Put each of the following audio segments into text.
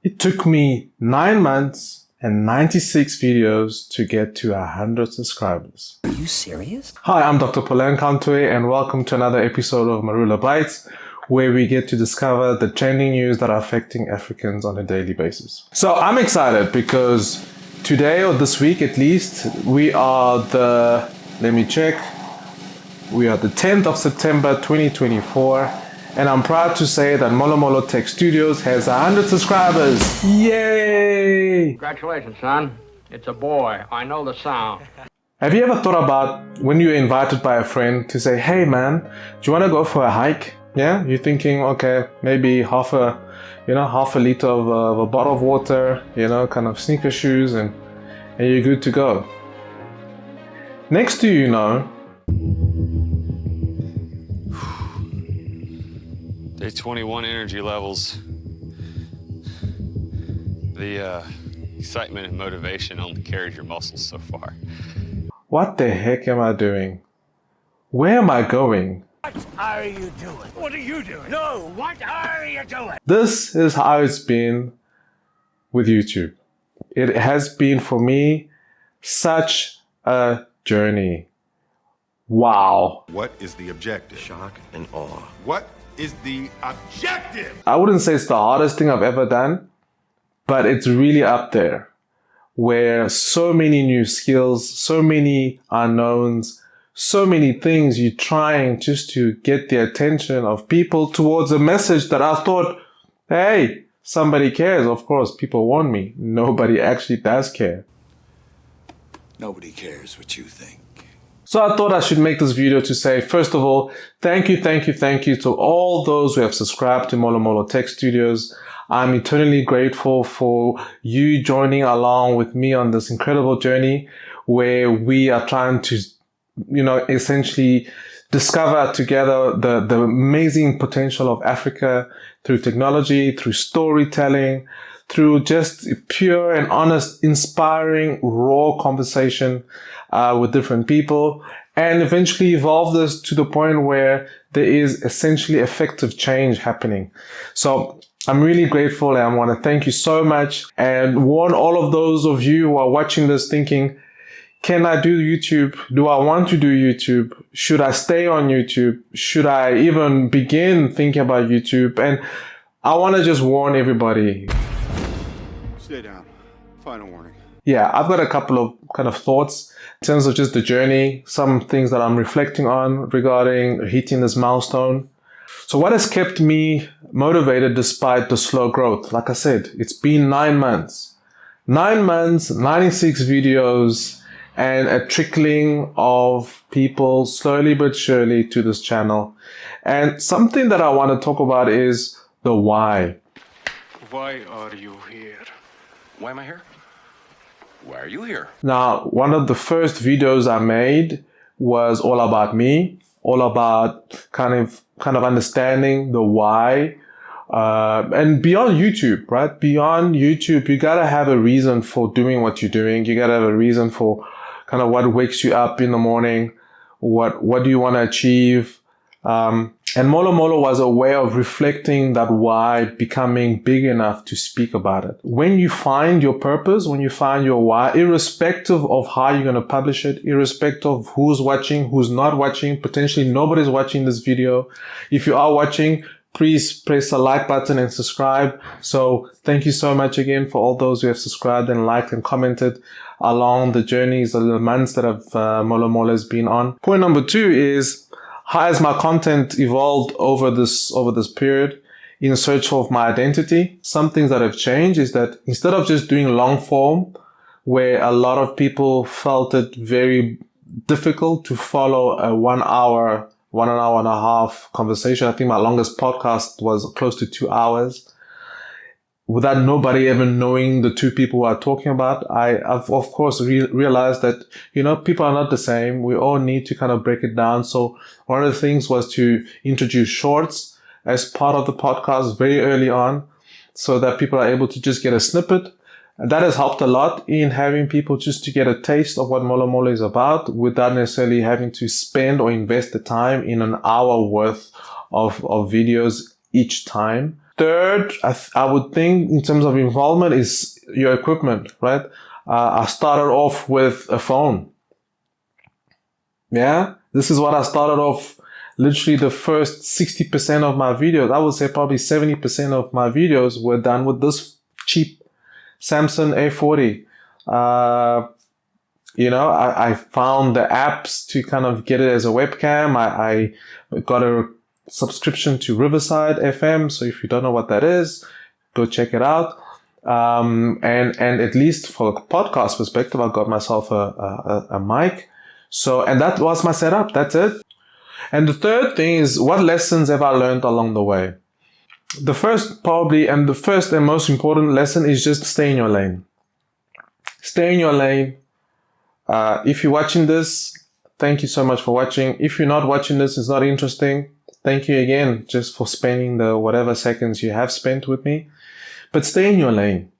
It took me 9 months and 96 videos to get to 100 subscribers. Are you serious? Hi, I'm Dr. Polan Kantwe and welcome to another episode of Marula Bites, where we get to discover the trending news that are affecting Africans on a daily basis. So I'm excited because today, or this week at least, we are the 10th of September 2024. And I'm proud to say that Molo Tech Studios has 100 subscribers. Yay! Congratulations, son. It's a boy. I know the sound. Have you ever thought about when you're invited by a friend to say, hey man, do you want to go for a hike? Yeah, you're thinking, okay, maybe half a liter of a bottle of water, kind of sneaker shoes, and you're good to go. Next to Day 21 energy levels. The excitement and motivation only carries your muscles so far. What the heck am I doing? Where am I going? What are you doing? What are you doing? No, what are you doing? This is how it's been with YouTube. It has been for me such a journey. Wow. What is the objective? Shock and awe. What is the objective? I wouldn't say it's the hardest thing I've ever done, but it's really up there, where so many new skills, so many unknowns, so many things you're trying just to get the attention of people towards a message that I thought, hey, somebody cares. Of course, people warn me. Nobody actually does care. Nobody cares what you think. So I thought I should make this video to say, first of all, thank you to all those who have subscribed to Molo Tech Studios. I'm eternally grateful for you joining along with me on this incredible journey where we are trying to, essentially discover together the amazing potential of Africa through technology, through storytelling, through just pure and honest, inspiring, raw conversation with different people, and eventually evolve this to the point where there is essentially effective change happening. So I'm really grateful and I want to thank you so much and warn all of those of you who are watching this thinking, can I do YouTube? Do I want to do YouTube? Should I stay on YouTube? Should I even begin thinking about YouTube? And I want to just warn everybody. Stay down. Final warning. Yeah, I've got a couple of kind of thoughts in terms of just the journey, some things that I'm reflecting on regarding hitting this milestone. So what has kept me motivated despite the slow growth? Like I said, it's been 9 months. 9 months, 96 videos, and a trickling of people slowly but surely to this channel. And something that I want to talk about is the why. Why are you here? Why am I here? Why are you here? Now, one of the first videos I made was all about me, all about kind of understanding the why. And beyond YouTube, right? Beyond YouTube, you gotta have a reason for doing what you're doing. You gotta have a reason for kind of what wakes you up in the morning. What do you want to achieve? And Molo was a way of reflecting that why, becoming big enough to speak about it. When you find your purpose, when you find your why, irrespective of how you're going to publish it, irrespective of who's watching, who's not watching, potentially nobody's watching this video. If you are watching, please press the like button and subscribe. So thank you so much again for all those who have subscribed and liked and commented along the journeys of the months that Molo has been on. Point number 2 is, how has my content evolved over this period in search of my identity? Some things that have changed is that instead of just doing long form, where a lot of people felt it very difficult to follow a 1 hour and a half conversation. I think my longest podcast was close to 2 hours. Without nobody ever knowing the two people who are talking about, I've of course realized that, people are not the same. We all need to kind of break it down. So one of the things was to introduce shorts as part of the podcast very early on so that people are able to just get a snippet. And that has helped a lot in having people just to get a taste of what Molo is about without necessarily having to spend or invest the time in an hour worth of videos each time. third, I would think in terms of involvement is your equipment, right? I started off with a phone. Yeah, this is what I started off. Literally the first 60% of my videos, I would say probably 70% of my videos were done with this cheap Samsung A40. I found the apps to kind of get it as a webcam. I got a subscription to Riverside FM. So if you don't know what that is, go check it out. And at least for a podcast perspective, I got myself a mic. So, and that was my setup. That's it. And the third thing is, what lessons have I learned along the way? The first and most important lesson is just stay in your lane. Stay in your lane. If you're watching this, thank you so much for watching. If you're not watching this, it's not interesting. Thank you again just for spending the whatever seconds you have spent with me. But stay in your lane.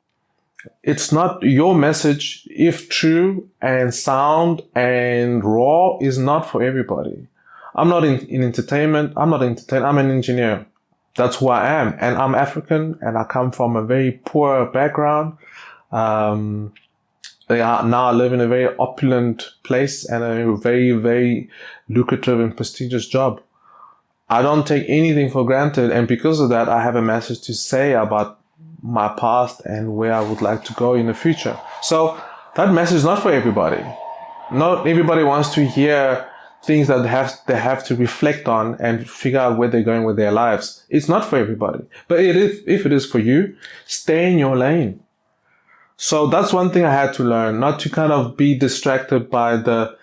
It's not your message, if true and sound and raw, is not for everybody. I'm not in entertainment. I'm not entertained. I'm an engineer. That's who I am. And I'm African and I come from a very poor background. Now I live in a very opulent place and a very, very lucrative and prestigious job. I don't take anything for granted. And because of that, I have a message to say about my past and where I would like to go in the future. So that message is not for everybody. Not everybody wants to hear things that they have to reflect on and figure out where they're going with their lives. It's not for everybody. But if it is for you, stay in your lane. So that's one thing I had to learn, not to kind of be distracted by the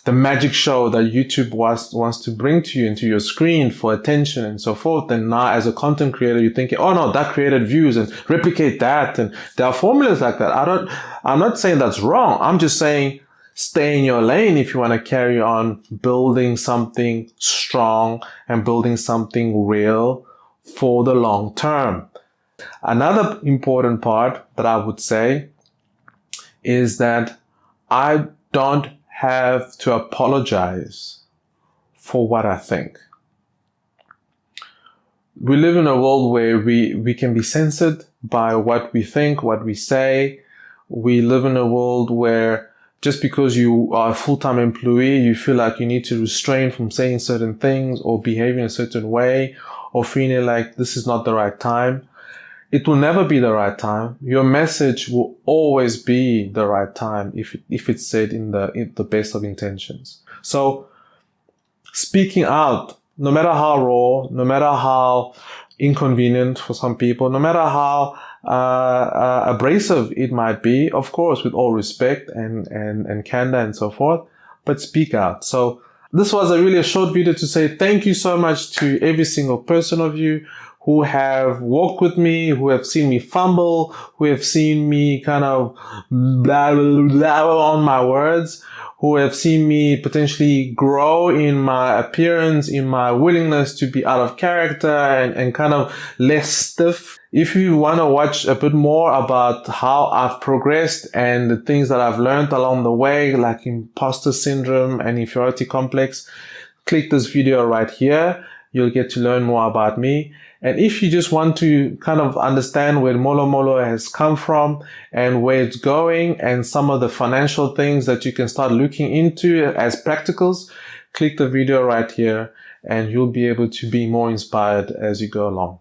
magic show that YouTube wants to bring to you into your screen for attention and so forth. And now as a content creator, you're thinking, oh no, that created views and replicate that. And there are formulas like that. I'm not saying that's wrong. I'm just saying stay in your lane if you want to carry on building something strong and building something real for the long term. Another important part that I would say is that I don't have to apologize for what I think. We live in a world where we can be censored by what we think, what we say. We live in a world where just because you are a full-time employee, you feel like you need to restrain from saying certain things or behaving a certain way or feeling like this is not the right time. It will never be the right time. Your message will always be the right time if it's said in the best of intentions. So speaking out, no matter how raw, no matter how inconvenient for some people, no matter how abrasive it might be, of course, with all respect and candor and so forth, but speak out. So this was really a short video to say thank you so much to every single person of you who have walked with me, who have seen me fumble, who have seen me kind of blah, blah, blah on my words, who have seen me potentially grow in my appearance, in my willingness to be out of character and kind of less stiff. If you want to watch a bit more about how I've progressed and the things that I've learned along the way, like imposter syndrome and inferiority complex, click this video right here. You'll get to learn more about me. And if you just want to kind of understand where Molo Molo has come from and where it's going and some of the financial things that you can start looking into as practicals, click the video right here and you'll be able to be more inspired as you go along.